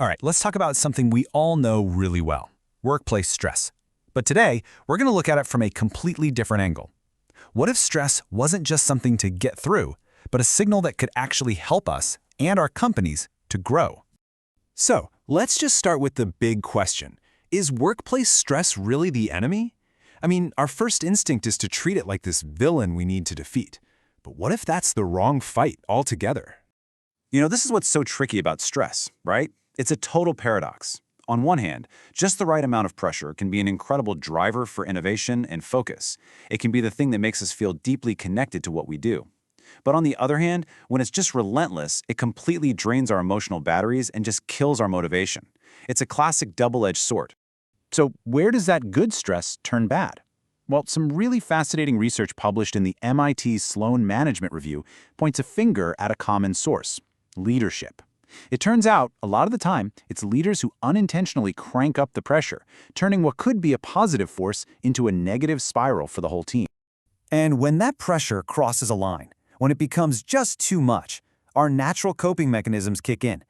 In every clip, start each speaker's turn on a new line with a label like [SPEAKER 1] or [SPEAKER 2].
[SPEAKER 1] All right, let's talk about something we all know really well, workplace stress. But today, we're going to look at it from a completely different angle. What if stress wasn't just something to get through, but a signal that could actually help us and our companies to grow?
[SPEAKER 2] So, let's just start with the big question. Is workplace stress really the enemy? I mean, our first instinct is to treat it like this villain we need to defeat. But what if that's the wrong fight altogether? This is what's so tricky about stress, right? It's a total paradox. On one hand, just the right amount of pressure can be an incredible driver for innovation and focus. It can be the thing that makes us feel deeply connected to what we do. But on the other hand, when it's just relentless, it completely drains our emotional batteries and just kills our motivation. It's a classic double-edged sword. So where does that good stress turn bad? Well, some really fascinating research published in the MIT Sloan Management Review points a finger at a common source: leadership. It turns out, a lot of the time, it's leaders who unintentionally crank up the pressure, turning what could be a positive force into a negative spiral for the whole team.
[SPEAKER 1] And when that pressure crosses a line, when it becomes just too much, our natural coping mechanisms kick in.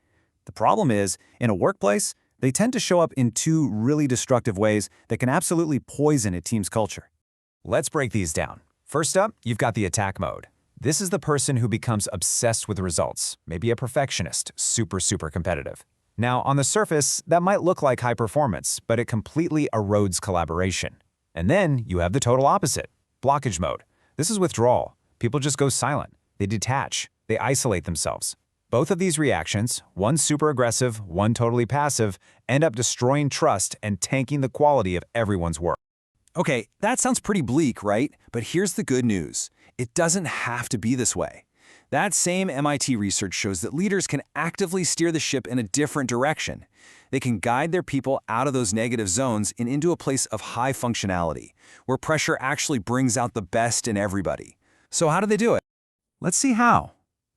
[SPEAKER 1] The problem is, in a workplace, they tend to show up in two really destructive ways that can absolutely poison a team's culture. Let's break these down. First up, you've got the attack mode. This is the person who becomes obsessed with results, maybe a perfectionist, super competitive. Now, on the surface, that might look like high performance, but it completely erodes collaboration. And then you have the total opposite, blockage mode. This is withdrawal. People just go silent. They detach. They isolate themselves. Both of these reactions, one super aggressive, one totally passive, end up destroying trust and tanking the quality of everyone's work.
[SPEAKER 2] Okay, that sounds pretty bleak, right? But here's the good news. It doesn't have to be this way. That same MIT research shows that leaders can actively steer the ship in a different direction. They can guide their people out of those negative zones and into a place of high functionality, where pressure actually brings out the best in everybody. So how do they do it? Let's see how.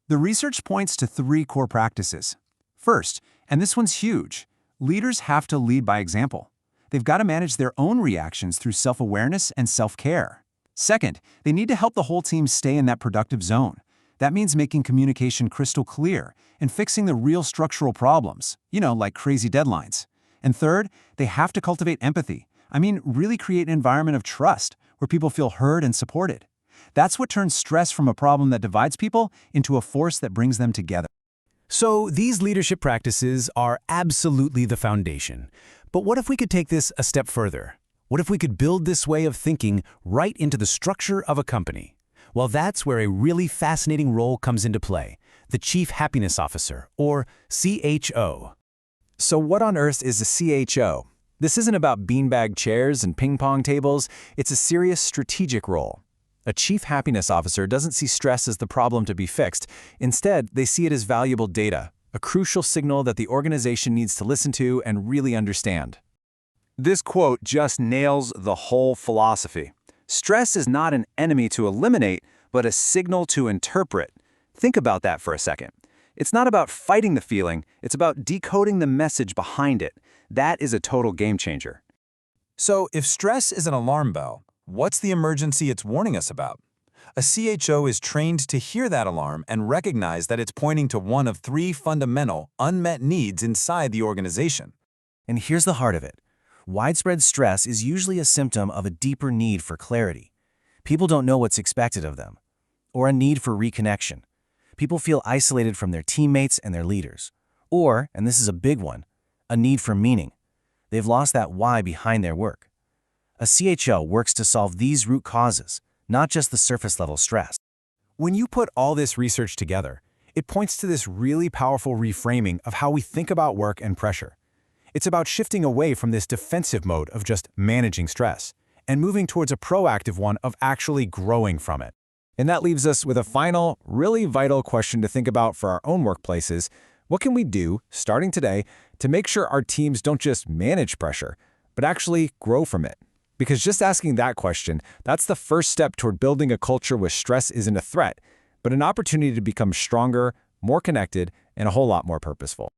[SPEAKER 2] The research points to 3 core practices. First, and this one's huge, leaders have to lead by example. They've got to manage their own reactions through self-awareness and self-care. Second, they need to help the whole team stay in that productive zone. That means making communication crystal clear and fixing the real structural problems, like crazy deadlines. And third, they have to cultivate empathy. Really create an environment of trust where people feel heard and supported. That's what turns stress from a problem that divides people into a force that brings them together.
[SPEAKER 1] So these leadership practices are absolutely the foundation. But what if we could take this a step further? What if we could build this way of thinking right into the structure of a company? Well, that's where a really fascinating role comes into play, the Chief Happiness Officer, or CHO. So what on earth is a CHO? This isn't about beanbag chairs and ping pong tables. It's a serious strategic role. A Chief Happiness Officer doesn't see stress as the problem to be fixed. Instead, they see it as valuable data, a crucial signal that the organization needs to listen to and really understand.
[SPEAKER 2] This quote just nails the whole philosophy. Stress is not an enemy to eliminate, but a signal to interpret. Think about that for a second. It's not about fighting the feeling, it's about decoding the message behind it. That is a total game changer.
[SPEAKER 3] So, if stress is an alarm bell, what's the emergency it's warning us about? A CHO is trained to hear that alarm and recognize that it's pointing to one of 3 fundamental, unmet needs inside the organization.
[SPEAKER 4] And here's the heart of it. Widespread stress is usually a symptom of a deeper need for clarity. People don't know what's expected of them. Or a need for reconnection. People feel isolated from their teammates and their leaders. Or, and this is a big one, a need for meaning. They've lost that why behind their work. A CHO works to solve these root causes, not just the surface-level stress.
[SPEAKER 1] When you put all this research together, it points to this really powerful reframing of how we think about work and pressure. It's about shifting away from this defensive mode of just managing stress and moving towards a proactive one of actually growing from it. And that leaves us with a final, really vital question to think about for our own workplaces. What can we do, starting today, to make sure our teams don't just manage pressure, but actually grow from it? Because just asking that question, that's the first step toward building a culture where stress isn't a threat, but an opportunity to become stronger, more connected, and a whole lot more purposeful.